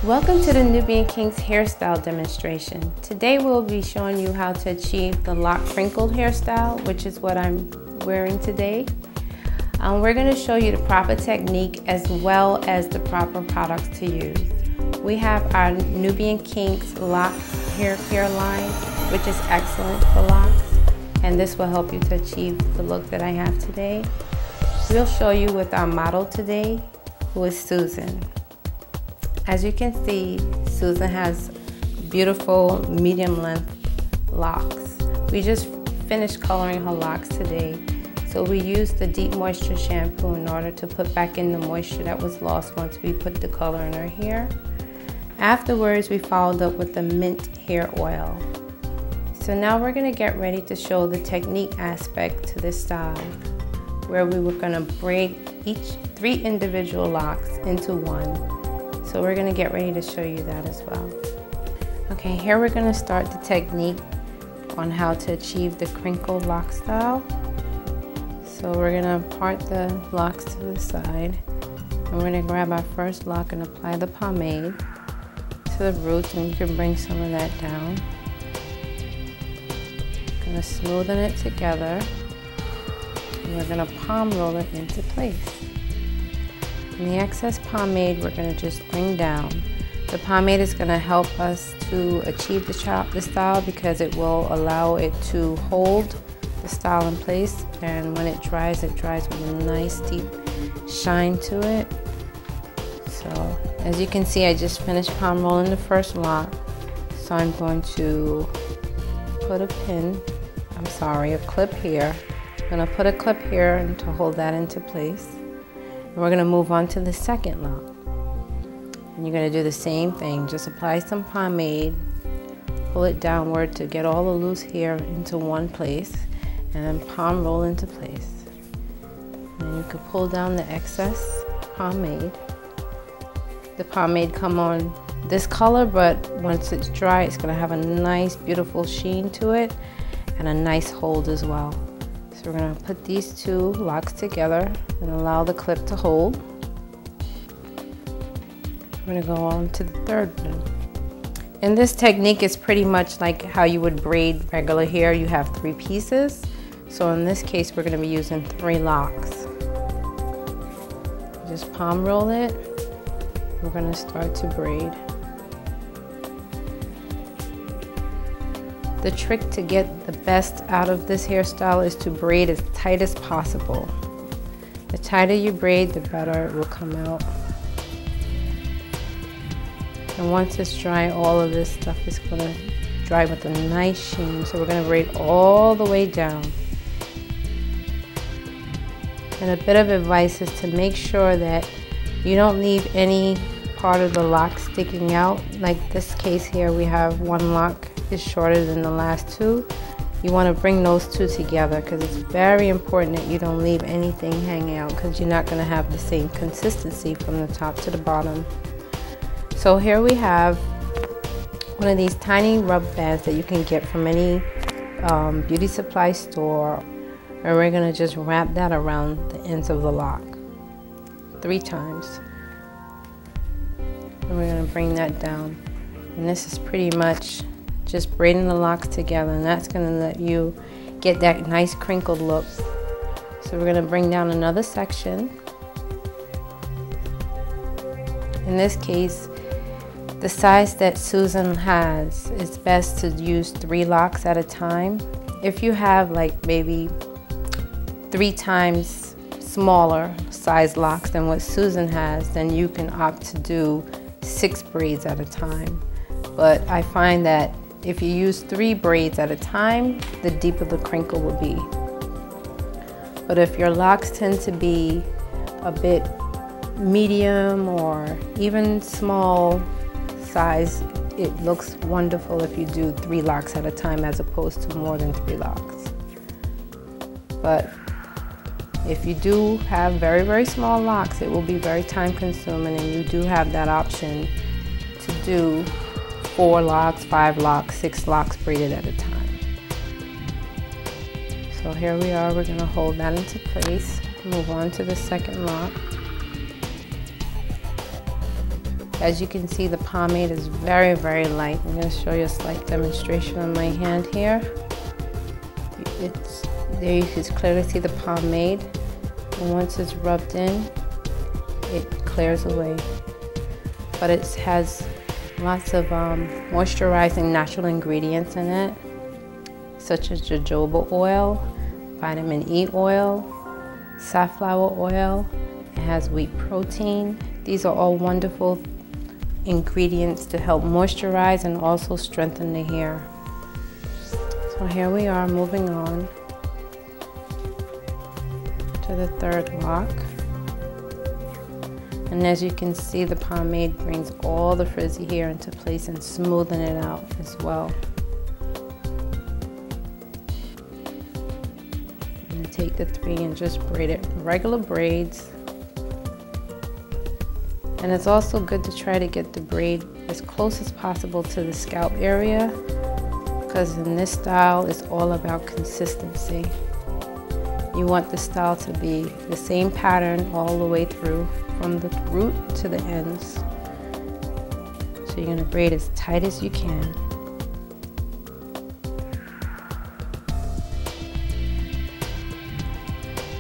Welcome to the Nubian Kinks hairstyle demonstration. Today we'll be showing you how to achieve the lock crinkled hairstyle, which is what I'm wearing today. We're going to show you the proper technique as well as the proper products to use. We have our Nubian Kinks lock hair care line, which is excellent for locks, and this will help you to achieve the look that I have today. We'll show you with our model today, who is Susan. As you can see, Susan has beautiful medium length locks. We just finished coloring her locks today, so we used the deep moisture shampoo in order to put back in the moisture that was lost once we put the color in her hair. Afterwards, we followed up with the mint hair oil. So now we're going to get ready to show the technique aspect to this style, where we were going to braid each 3 individual locks into one. So we're going to get ready to show you that as well. Okay, here we're going to start the technique on how to achieve the crinkle lock style. So we're going to part the locks to the side, and we're going to grab our first lock and apply the pomade to the roots, and you can bring some of that down. Going to smoothen it together, and we're going to palm roll it into place. And the excess pomade we're going to just bring down. The pomade is going to help us to achieve the style because it will allow it to hold the style in place, and when it dries with a nice deep shine to it. So as you can see, I just finished palm rolling the first lock, so I'm going to put a clip here. I'm going to put a clip here and to hold that into place. And we're going to move on to the second lock. And you're going to do the same thing. Just apply some pomade, pull it downward to get all the loose hair into one place, and then palm roll into place. And you can pull down the excess pomade. The pomade come on this color, but once it's dry, it's going to have a nice, beautiful sheen to it and a nice hold as well. So we're going to put these 2 locks together and allow the clip to hold. We're going to go on to the third one. And this technique is pretty much like how you would braid regular hair. You have 3 pieces. So in this case, we're going to be using 3 locks. Just palm roll it. We're going to start to braid. The trick to get the best out of this hairstyle is to braid as tight as possible. The tighter you braid, the better it will come out. And once it's dry, all of this stuff is going to dry with a nice sheen. So we're going to braid all the way down. And a bit of advice is to make sure that you don't leave any part of the lock sticking out. Like this case here, we have 1 lock is shorter than the last 2. You want to bring those 2 together because it's very important that you don't leave anything hanging out, because you're not going to have the same consistency from the top to the bottom. So here we have one of these tiny rub bands that you can get from any beauty supply store, and we're going to just wrap that around the ends of the lock 3 times. And we're going to bring that down, and this is pretty much just braiding the locks together, and that's going to let you get that nice crinkled look. So we're going to bring down another section. In this case, the size that Susan has, it's best to use 3 locks at a time. If you have like maybe 3 times smaller size locks than what Susan has, then you can opt to do 6 braids at a time. But I find that if you use 3 braids at a time, the deeper the crinkle will be. But if your locks tend to be a bit medium or even small size, it looks wonderful if you do 3 locks at a time as opposed to more than 3 locks. But if you do have very, very small locks, it will be very time consuming, and you do have that option to do 4 locks, 5 locks, 6 locks braided at a time. So here we are, we're going to hold that into place, move on to the second lock. As you can see, the pomade is very, very light. I'm going to show you a slight demonstration on my hand here. There you can clearly see the pomade, and once it's rubbed in, it clears away. But it has lots of moisturizing natural ingredients in it, such as jojoba oil, vitamin E oil, safflower oil. It has wheat protein. These are all wonderful ingredients to help moisturize and also strengthen the hair. So here we are, moving on to the third lock. And as you can see, the pomade brings all the frizzy hair into place and smoothing it out as well. I'm going to take the 3 and just braid it regular braids. And it's also good to try to get the braid as close as possible to the scalp area, because in this style it's all about consistency. You want the style to be the same pattern all the way through, from the root to the ends. So you're going to braid as tight as you can.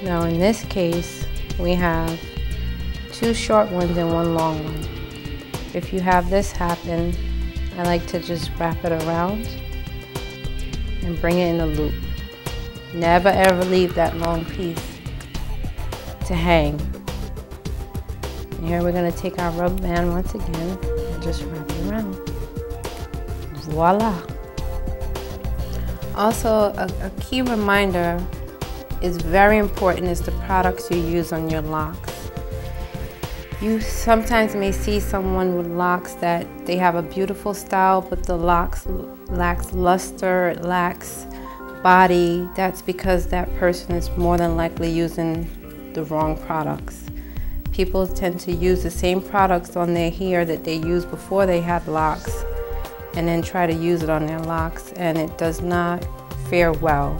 Now in this case, we have 2 short ones and 1 long one. If you have this happen, I like to just wrap it around and bring it in a loop. Never ever leave that long piece to hang. And here we're going to take our rubber band once again and just wrap it around. Voila! Also, a key reminder is very important is the products you use on your locks. You sometimes may see someone with locks that they have a beautiful style, but the locks lacks luster, it lacks body. That's because that person is more than likely using the wrong products. People tend to use the same products on their hair that they used before they had locks, and then try to use it on their locks, and it does not fare well.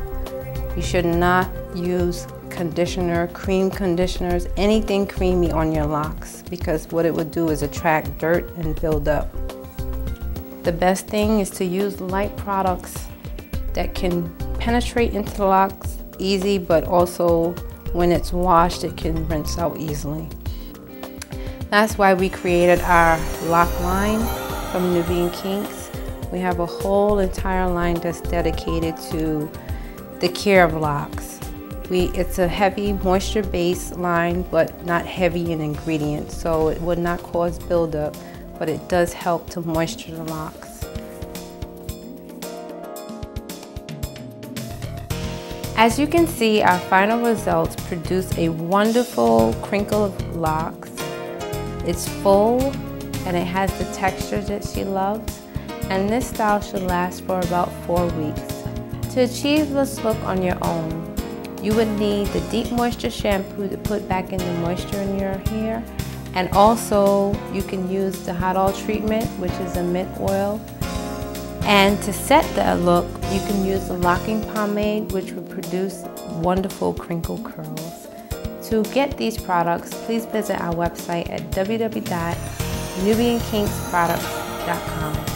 You should not use conditioner, cream conditioners, anything creamy on your locks, because what it would do is attract dirt and build up. The best thing is to use light products that can penetrate into the locks easy, but also when it's washed it can rinse out easily. That's why we created our lock line from Nubian Kinks. We have a whole entire line that's dedicated to the care of locks. It's a heavy moisture-based line, but not heavy in ingredients, so it would not cause buildup, but it does help to moisture the locks. As you can see, our final results produce a wonderful crinkle of locks. It's full and it has the texture that she loves, and this style should last for about 4 weeks. To achieve this look on your own, you would need the deep moisture shampoo to put back in the moisture in your hair, and also you can use the hot oil treatment, which is a mint oil. And to set the look, you can use the locking pomade, which will produce wonderful crinkle curls. To get these products, please visit our website at www.nubiankinksproducts.com.